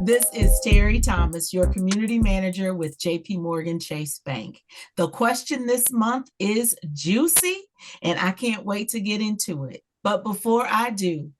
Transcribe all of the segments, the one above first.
This is Terri Thomas, your community manager with JP Morgan Chase Bank. The question this month is juicy, and I can't wait to get into it. But before I do,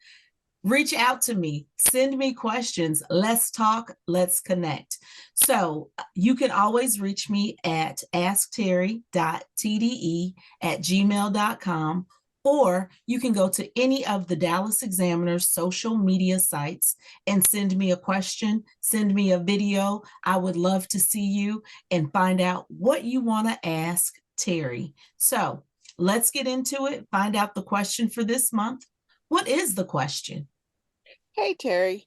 reach out to me, send me questions. Let's talk, let's connect. So you can always reach me at askterri.tde@gmail.com, or you can go to any of the Dallas Examiner's social media sites and send me a question, send me a video. I would love to see you and find out what you want to ask Terri. So let's get into it, find out the question for this month. What is the question? Hey, Terri.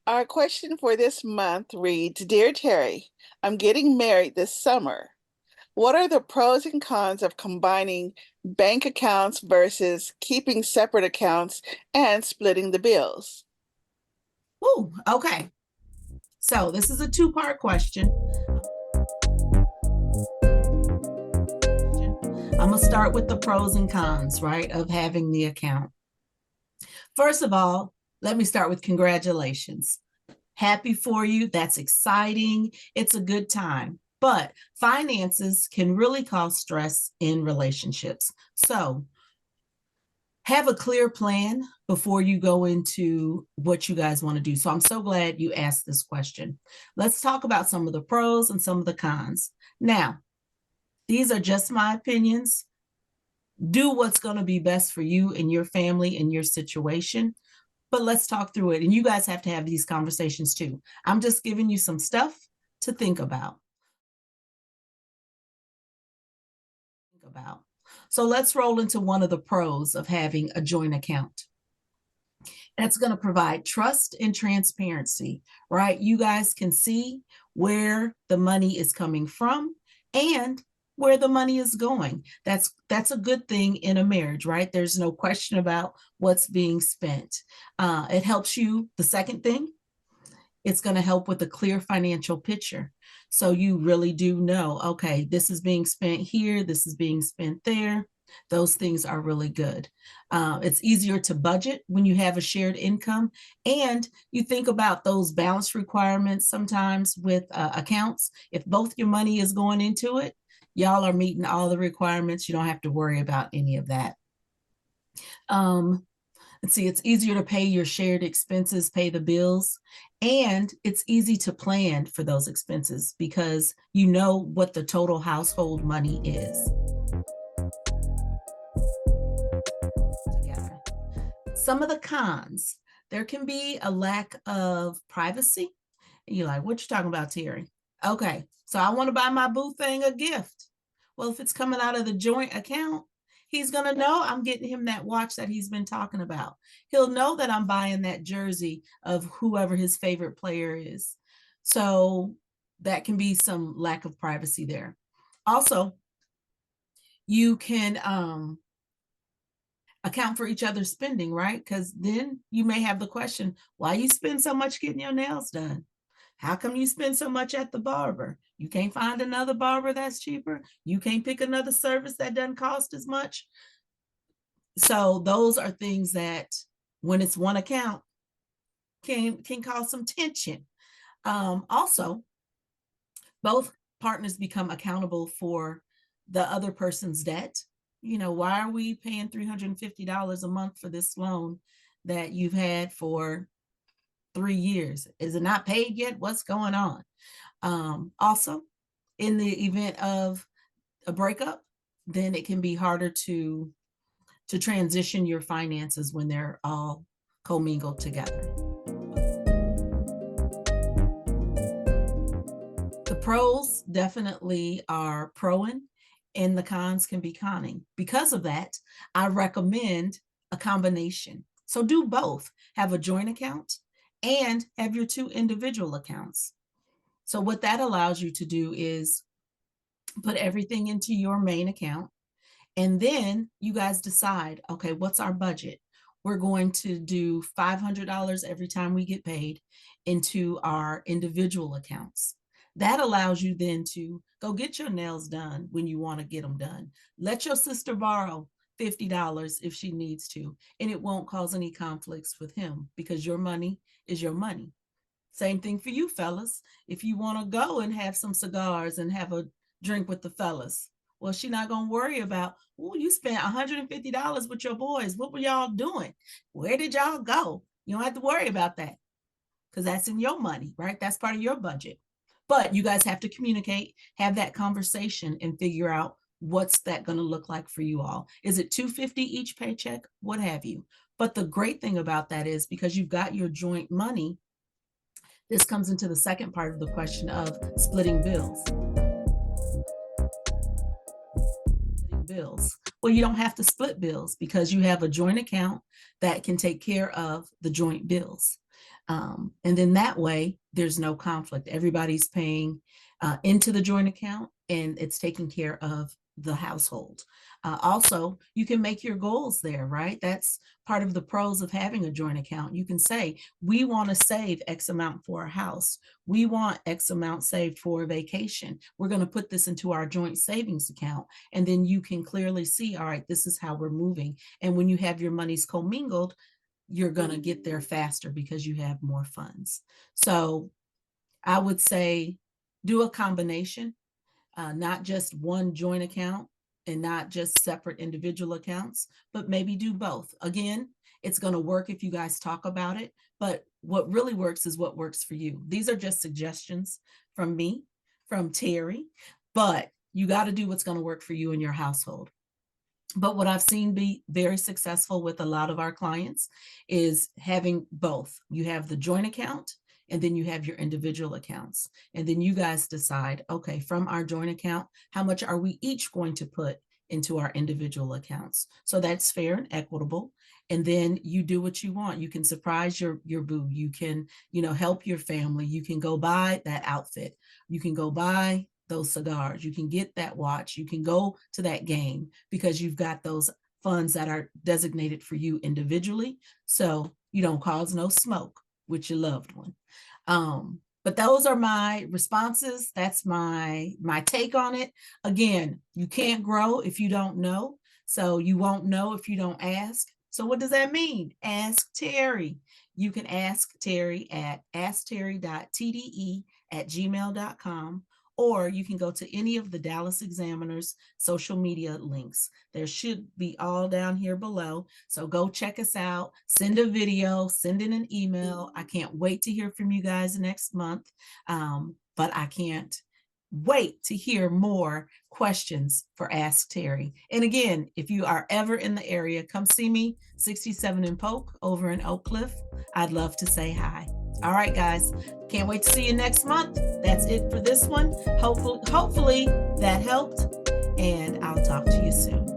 Our question for this month reads, Dear Terri, I'm getting married this summer. What are the pros and cons of combining bank accounts versus keeping separate accounts and splitting the bills? Ooh, okay. So this is a two-part question. I'm going to start with the pros and cons, right, of having the account. First of all, let me start with congratulations. Happy for you. That's exciting. It's a good time. But finances can really cause stress in relationships. So have a clear plan before you go into what you guys want to do. So I'm so glad you asked this question. Let's talk about some of the pros and some of the cons. Now, these are just my opinions. Do what's going to be best for you and your family and your situation. But let's talk through it. And you guys have to have these conversations too. I'm just giving you some stuff to think about. So let's roll into one of the pros of having a joint account. That's going to provide trust and transparency, right? You guys can see where the money is coming from and where the money is going. That's a good thing in a marriage, right? There's no question about what's being spent. It helps you. The second thing, it's going to help with a clear financial picture. So you really do know, okay, this is being spent here, this is being spent there. Those things are really good. It's easier to budget when you have a shared income, and you think about those balance requirements sometimes with accounts. If both your money is going into it, y'all are meeting all the requirements. You don't have to worry about any of that. Let's see, it's easier to pay your shared expenses, pay the bills, and it's easy to plan for those expenses because you know what the total household money is. Together. Some of the cons, there can be a lack of privacy. And you're like, what you talking about, Terri? Okay, so I want to buy my boo thing a gift. Well, if it's coming out of the joint account, he's going to know I'm getting him that watch that he's been talking about. He'll know that I'm buying that jersey of whoever his favorite player is. So that can be some lack of privacy there. Also, you can account for each other's spending, right? Because then you may have the question, why you spend so much getting your nails done? How come you spend so much at the barber? You can't find another barber that's cheaper. You can't pick another service that doesn't cost as much. So those are things that when it's one account can cause some tension. Also, both partners become accountable for the other person's debt. You know, why are we paying $350 a month for this loan that you've had for 3 years? Is it not paid yet? What's going on? Also, in the event of a breakup, then it can be harder to transition your finances when they're all commingled together. The pros definitely are proing, and the cons can be conning. Because of that, I recommend a combination. So do both. Have a joint account and have your two individual accounts. So what that allows you to do is put everything into your main account, and then you guys decide, okay, what's our budget? We're going to do $500 every time we get paid into our individual accounts. That allows you then to go get your nails done when you want to get them done. Let your sister borrow $50 if she needs to, and it won't cause any conflicts with him because your money is your money. Same thing for you fellas. If you want to go and have some cigars and have a drink with the fellas, well, she's not going to worry about, oh, you spent $150 with your boys. What were y'all doing? Where did y'all go? You don't have to worry about that because that's in your money, right? That's part of your budget. But you guys have to communicate, have that conversation, and figure out what's that going to look like for you all. Is it $250 each paycheck? What have you? But the great thing about that is because you've got your joint money, this comes into the second part of the question of splitting bills. Bills. Well, you don't have to split bills because you have a joint account that can take care of the joint bills. And then that way, there's no conflict. Everybody's paying into the joint account and it's taking care of the household. Also, you can make your goals there, right? That's part of the pros of having a joint account. You can say, we want to save X amount for a house. We want X amount saved for a vacation. We're going to put this into our joint savings account. And then you can clearly see, all right, this is how we're moving. And when you have your monies commingled, you're going to get there faster because you have more funds. So I would say do a combination, not just one joint account and not just separate individual accounts, but maybe do both. Again, it's going to work if you guys talk about it, but what really works is what works for you. These are just suggestions from me, from Terri, but you got to do what's going to work for you and your household. But what I've seen be very successful with a lot of our clients is having both. You have the joint account and then you have your individual accounts. And then you guys decide, okay, from our joint account, how much are we each going to put into our individual accounts? So that's fair and equitable. And then you do what you want. You can surprise your boo. You can, help your family. You can go buy that outfit. You can go buy those cigars. You can get that watch. You can go to that game because you've got those funds that are designated for you individually. So you don't cause no smoke with your loved one. But those are my responses. That's my take on it. Again, you can't grow if you don't know. So you won't know if you don't ask. So what does that mean? Ask Terri. You can ask Terri at askterri.tde@gmail.com. Or you can go to any of the Dallas Examiner's social media links. There should be all down here below. So go check us out, send a video, send in an email. I can't wait to hear from you guys next month, but I can't wait to hear more questions for Ask Terri. And again, if you are ever in the area, come see me, 67 and Polk over in Oak Cliff. I'd love to say hi. All right, guys, can't wait to see you next month. That's it for this one. Hopefully that helped, and I'll talk to you soon.